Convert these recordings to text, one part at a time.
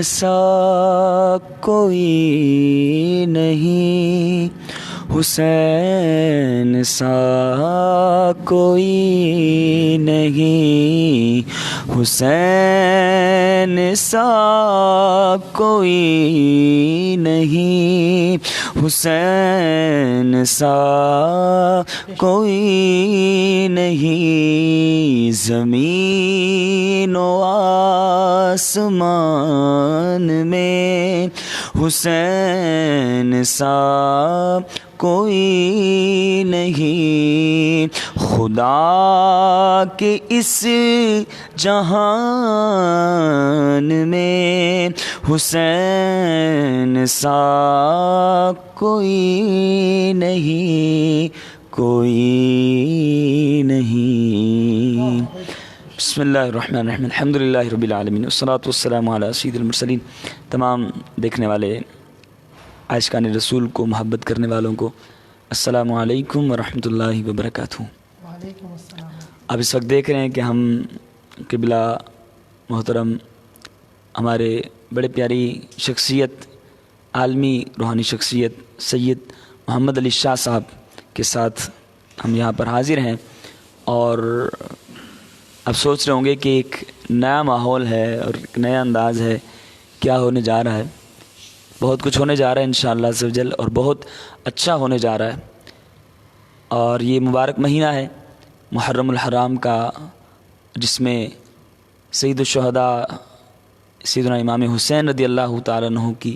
سا کوئی نہیں، حسین سا کوئی نہیں، حسین سا کوئی نہیں، حسین سا کوئی نہیں، زمین و آسمان میں حسین سا کوئی نہیں، خدا کے اس جہان میں حسین سا کوئی نہیں، کوئی نہیں۔ بسم اللہ الرحمن الرحیم، الحمد للہ رب العالمین، والصلاۃ والسلام علی سید المرسلین۔ تمام دیکھنے والے عاشقان رسول کو، محبت کرنے والوں کو السلام علیکم ورحمۃ اللہ وبرکاتہ۔ وعلیکم السلام۔ آپ اس وقت دیکھ رہے ہیں کہ ہم قبلہ محترم ہمارے بڑے پیاری شخصیت، عالمی روحانی شخصیت سید محمد علی شاہ صاحب کے ساتھ ہم یہاں پر حاضر ہیں، اور اب سوچ رہے ہوں گے کہ ایک نیا ماحول ہے اور ایک نیا انداز ہے، کیا ہونے جا رہا ہے۔ بہت کچھ ہونے جا رہا ہے انشاءاللہ عز و جل، اور بہت اچھا ہونے جا رہا ہے۔ اور یہ مبارک مہینہ ہے محرم الحرام کا، جس میں سید الشہداء سیدنا امام حسین رضی اللہ تعالیٰ عنہ کی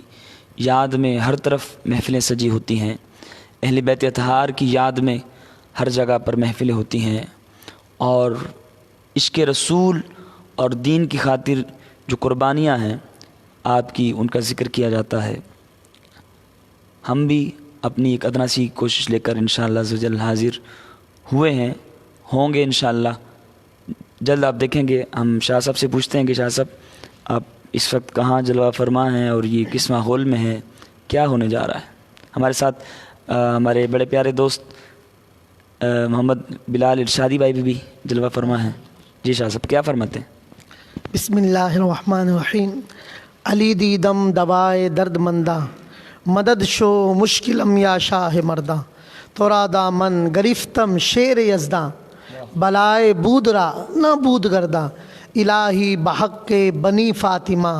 یاد میں ہر طرف محفلیں سجی ہوتی ہیں، اہل بیت اطہار کی یاد میں ہر جگہ پر محفلیں ہوتی ہیں، اور عشق رسول اور دین کی خاطر جو قربانیاں ہیں آپ کی، ان کا ذکر کیا جاتا ہے۔ ہم بھی اپنی ایک ادنا سی کوشش لے کر انشاءاللہ عز و جل حاضر ہوئے ہیں، ہوں گے انشاءاللہ جلد۔ آپ دیکھیں گے، ہم شاہ صاحب سے پوچھتے ہیں کہ شاہ صاحب آپ اس وقت کہاں جلوہ فرما ہیں اور یہ کس ماحول میں ہے، کیا ہونے جا رہا ہے؟ ہمارے ساتھ ہمارے بڑے پیارے دوست محمد بلال ارشادی بھائی بھی جلوہ فرما ہیں۔ جی شاہ صاحب کیا فرماتے ہیں؟ بسم اللہ الرحمن الرحیم۔ علی دی دم دوائے درد مندہ، مدد شو مشکلم یا شاہ مردہ، تورا دامن گرفتم شیر یزداں، بلائے بودرا نہ بود گرداں، الہی بحق کے بنی فاطمہ،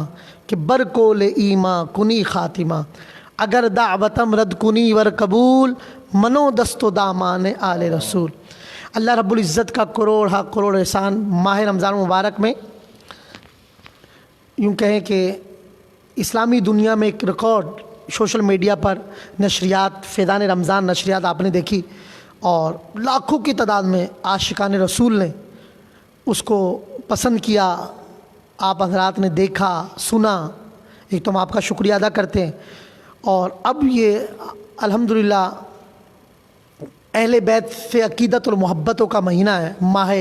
کہ برکول ایماں کنی خاتمہ، اگر دعوتم رد کنی ور قبول، منو دست و دامان آل رسول۔ اللہ رب العزت کا کروڑ ہا کروڑ احسان ماہ رمضان مبارک میں، یوں کہیں کہ اسلامی دنیا میں ایک ریکارڈ سوشل میڈیا پر نشریات، فیضان رمضان نشریات آپ نے دیکھی، اور لاکھوں کی تعداد میں عاشقان رسول نے اس کو پسند کیا، آپ حضرات نے دیکھا سنا، ایک تو ہم آپ کا شکریہ ادا کرتے ہیں۔ اور اب یہ الحمدللہ اہل بیت سے عقیدت اور محبتوں کا مہینہ ہے، ماہ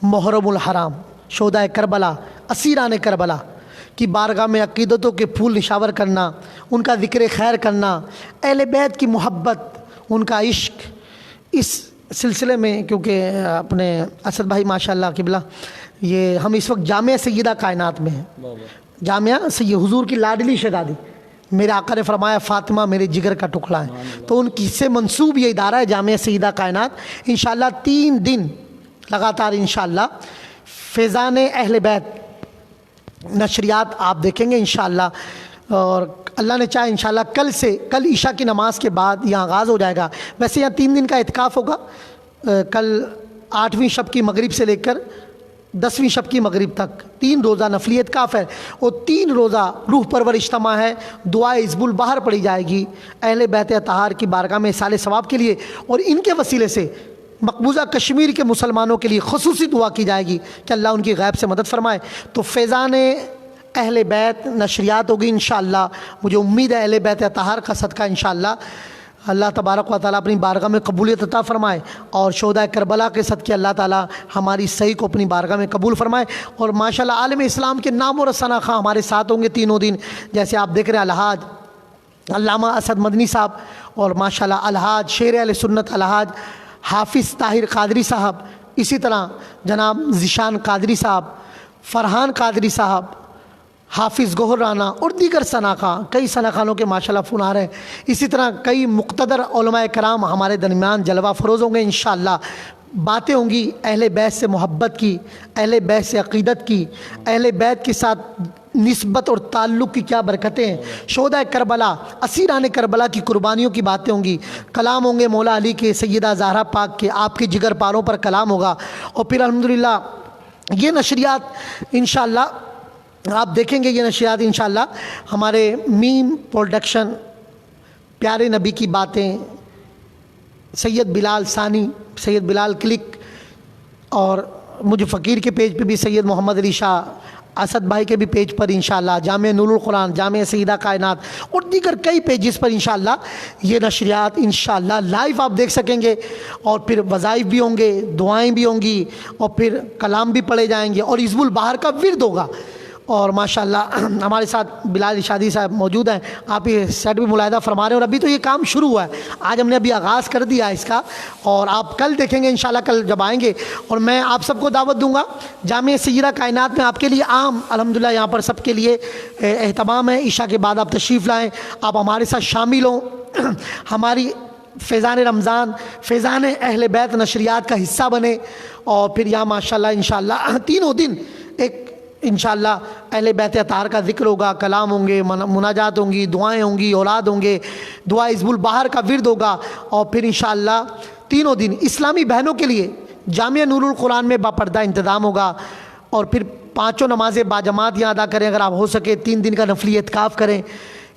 محرم الحرام، شہدائے کربلا، اسیران کربلا کی بارگاہ میں عقیدتوں کے پھول نشاور کرنا، ان کا ذکر خیر کرنا، اہل بیت کی محبت، ان کا عشق، اس سلسلے میں کیونکہ اپنے اسد بھائی ماشاءاللہ قبلہ، یہ ہم اس وقت جامعہ سیدہ کائنات میں ہیں، جامعہ سید حضور کی لاڈلی شہزادی، میرے آقا نے فرمایا فاطمہ میرے جگر کا ٹکڑا ہے، تو ان کی سے منسوب یہ ادارہ ہے جامعہ سیدہ کائنات۔ انشاءاللہ 3 دن لگاتار انشاءاللہ فیضان اہل بیت نشریات آپ دیکھیں گے انشاءاللہ، اور اللہ نے چاہے انشاءاللہ کل عشاء کی نماز کے بعد یہاں آغاز ہو جائے گا۔ ویسے یہاں 3 دن کا اعتکاف ہوگا، کل 8ویں شب کی مغرب سے لے کر 10ویں شب کی مغرب تک 3 روزہ نفلی اعتکاف ہے، اور 3 روزہ روح پرور اجتماع ہے، دعائے حزب البحر پڑھی جائے گی اہل بیت اطہار کی بارگاہ میں اصال ثواب کے لیے، اور ان کے وسیلے سے مقبوضہ کشمیر کے مسلمانوں کے لیے خصوصی دعا کی جائے گی کہ اللہ ان کی غیب سے مدد فرمائے۔ تو فیضان اہل بیت نشریات ہوگی انشاءاللہ، مجھے امید ہے اہل بیت اطہار کا صدقہ انشاءاللہ اللہ تبارک و تعالیٰ اپنی بارگاہ میں قبولیت عطا فرمائے، اور شہدائے کربلا کے صدقے اللہ تعالیٰ ہماری صحیح کو اپنی بارگاہ میں قبول فرمائے۔ اور ماشاءاللہ عالم اسلام کے نام و رسانہ خواہ ہمارے ساتھ ہوں گے 3 دن، جیسے آپ دیکھ رہے ہیں الحاج علامہ اسد مدنی صاحب، اور ماشاءاللہ الحاج شیر اہل سنت الحاج حافظ طاہر قادری صاحب، اسی طرح جناب ذیشان قادری صاحب، فرحان قادری صاحب، حافظ گوہر رانا اور دیگر ثناخواں، کئی ثناخوانوں کے ماشاءاللہ فون آ رہے ہیں. اسی طرح کئی مقتدر علماء کرام ہمارے درمیان جلوہ فروز ہوں گے انشاءاللہ. باتیں ہوں گی اہل بیت سے محبت کی، اہل بیت سے عقیدت کی، اہل بیت کے ساتھ نسبت اور تعلق کی کیا برکتیں ہیں، شہداء کربلا، اسیران کربلا کی قربانیوں کی باتیں ہوں گی. کلام ہوں گے مولا علی کے، سیدہ زہرا پاک کے، آپ کے جگر پاروں پر کلام ہوگا. اور پھر الحمدللہ یہ نشریات انشاءاللہ آپ دیکھیں گے، یہ نشریات انشاءاللہ ہمارے میم پروڈکشن، پیارے نبی کی باتیں، سید بلال ثانی، سید بلال کلک، اور مجھے فقیر کے پیج پہ بھی سید محمد علی شاہ، اسد بھائی کے بھی پیج پر انشاءاللہ، جامعہ نور القرآن، جامعہ سیدہ کائنات اور دیگر کئی پیجز پر انشاءاللہ یہ نشریات انشاءاللہ لائیو آپ دیکھ سکیں گے. اور پھر وظائف بھی ہوں گے، دعائیں بھی ہوں گی، اور پھر کلام بھی پڑھے جائیں گے، اور حزب البہار کا ورد ہوگا. اور ماشاءاللہ ہمارے ساتھ بلال ارشادی صاحب موجود ہیں. آپ یہ سیٹ بھی ملاحظہ فرما رہے ہیں، اور ابھی تو یہ کام شروع ہوا ہے، آج ہم نے ابھی آغاز کر دیا اس کا، اور آپ کل دیکھیں گے انشاءاللہ کل جب آئیں گے. اور میں آپ سب کو دعوت دوں گا جامعہ سیدہ کائنات میں، آپ کے لیے عام الحمدللہ یہاں پر سب کے لیے اہتمام ہے. عشاء کے بعد آپ تشریف لائیں، آپ ہمارے ساتھ شامل ہوں، ہماری فیضان رمضان، فیضان اہل بیت نشریات کا حصہ بنے. اور پھر یہاں ماشاءاللہ انشاءاللہ تینوں دن ایک انشاءاللہ اہل بیت اطہار کا ذکر ہوگا، کلام ہوں گے، مناجات ہوں گی، دعائیں ہوں گی، اولاد ہوں گے، دعا حزب البہار کا ورد ہوگا. اور پھر انشاءاللہ تینوں دن اسلامی بہنوں کے لیے جامعہ نور القرآن میں باپردہ انتظام ہوگا. اور پھر پانچوں نمازیں باجماعت یہاں ادا کریں، اگر آپ ہو سکے 3 دن کا نفلی اعتکاف کریں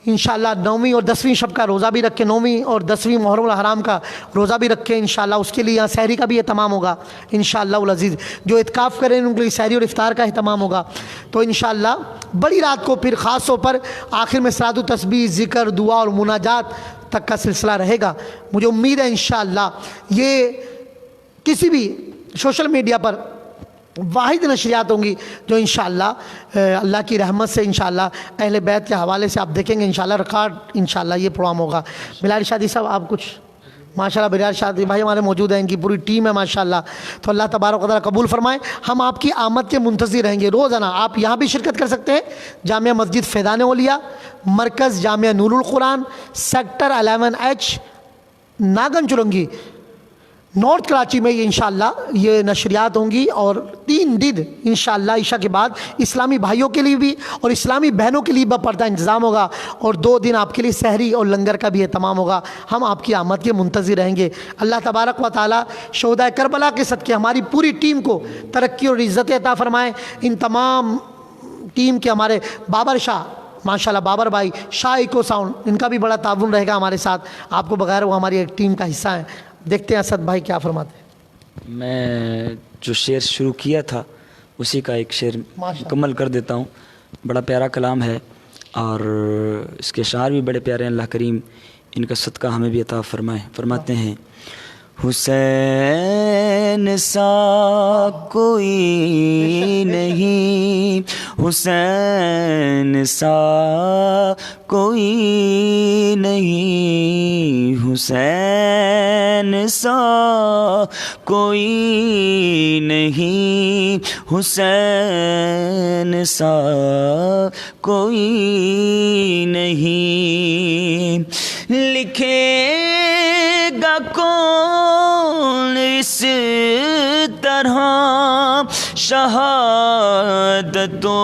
انشاءاللہ. 9ویں اور 10ویں شب کا روزہ بھی رکھیں، 9ویں اور 10ویں محرم الحرام کا روزہ بھی رکھیں انشاءاللہ. اس کے لیے یہاں سحری کا بھی اہتمام ہوگا انشاءاللہ العزیز. جو اعتکاف کریں ان کے لیے سحری اور افطار کا اہتمام ہوگا. تو انشاءاللہ بڑی رات کو پھر خاص طور پر آخر میں صلاۃ و تسبیح، ذکر، دعا اور مناجات تک کا سلسلہ رہے گا. مجھے امید ہے انشاءاللہ یہ کسی بھی سوشل میڈیا پر واحد نشریات ہوں گی جو انشاءاللہ اللہ کی رحمت سے انشاءاللہ اہل بیت کے حوالے سے آپ دیکھیں گے انشاءاللہ ریکارڈ انشاءاللہ یہ پروگرام ہوگا. بلال ارشادی صاحب آپ کچھ ماشاءاللہ بلال ارشادی بھائی ہمارے موجود ہیں، ان کی پوری ٹیم ہے ماشاءاللہ. تو اللہ تبارک و تعالیٰ قبول فرمائے. ہم آپ کی آمد کے منتظر رہیں گے روزانہ. آپ یہاں بھی شرکت کر سکتے ہیں، جامعہ مسجد فیضان اولیاء، مرکز جامعہ نور القرآن، سیکٹر 11H، ناگن چرنگی، نارتھ کراچی میں یہ انشاءاللہ یہ نشریات ہوں گی. اور 3 دن انشاءاللہ عشاء کے بعد اسلامی بھائیوں کے لیے بھی اور اسلامی بہنوں کے لیے باپردہ انتظام ہوگا. اور 2 دن آپ کے لیے سحری اور لنگر کا بھی اہتمام ہوگا. ہم آپ کی آمد کے منتظر رہیں گے. اللہ تبارک و تعالیٰ شہداء کربلا کے صدقے ہماری پوری ٹیم کو ترقی اور عزت عطا فرمائے. ان تمام ٹیم کے ہمارے بابر شاہ ماشاءاللہ، بابر بھائی، شاہ ایکو ساؤنڈ، ان کا بھی بڑا تعاون رہے گا ہمارے ساتھ. آپ کو بغیر وہ ہماری ایک ٹیم کا حصہ ہیں. دیکھتے ہیں اسد بھائی کیا فرماتے ہیں. میں جو شعر شروع کیا تھا اسی کا ایک شعر مکمل کر دیتا ہوں. بڑا پیارا کلام ہے اور اس کے اشعار بھی بڑے پیارے ہیں. اللہ کریم ان کا صدقہ ہمیں بھی عطا فرمائے. فرماتے ہیں: حسین سا کوئی نہیں، حسین سا کوئی نہیں، حسین سا کوئی نہیں، حسین سا کوئی نہیں. لکھے گا کون اس طرح شہادتوں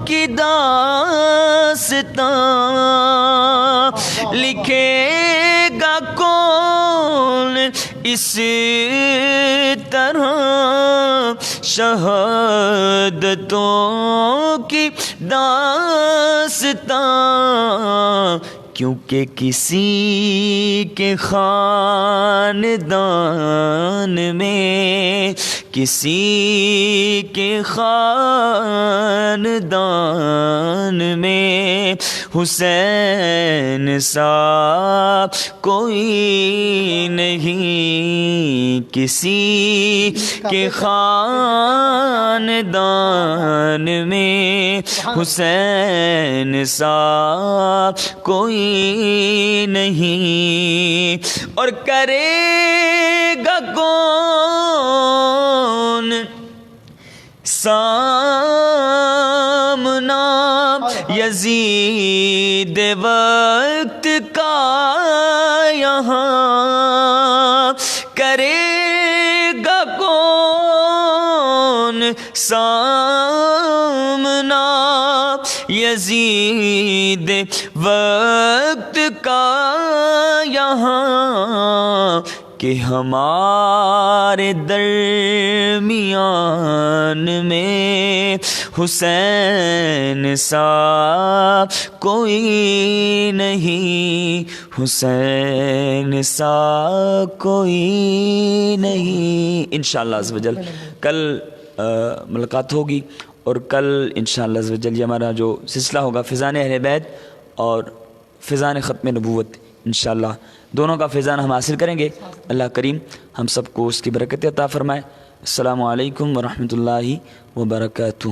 کی داستان، لکھے گا کون اس طرح شہادتوں کی داستان، کیونکہ کسی کے خاندان میں، کسی کے خاندان میں حسین سا کوئی نہیں، کسی کے خاندان میں حسین سا کوئی نہیں. اور کرے گا کون سامنا یزید وقت کا یہاں کرے گا کون سامنا، یزید وقت کا یہاں کہ ہمارے درمیان میں حسین سا کوئی نہیں، حسین سا کوئی نہیں۔ انشاءاللہ عز و جل کل ملاقات ہوگی، اور کل انشاءاللہ عز و جل یہ ہمارا جو سلسلہ ہوگا فیضان اہل بیت اور فیضان ختم نبوت، انشاءاللہ دونوں کا فیضان ہم حاصل کریں گے۔ اللہ کریم ہم سب کو اس کی برکت عطا فرمائے۔ السلام علیکم ورحمۃ اللہ وبرکاتہ۔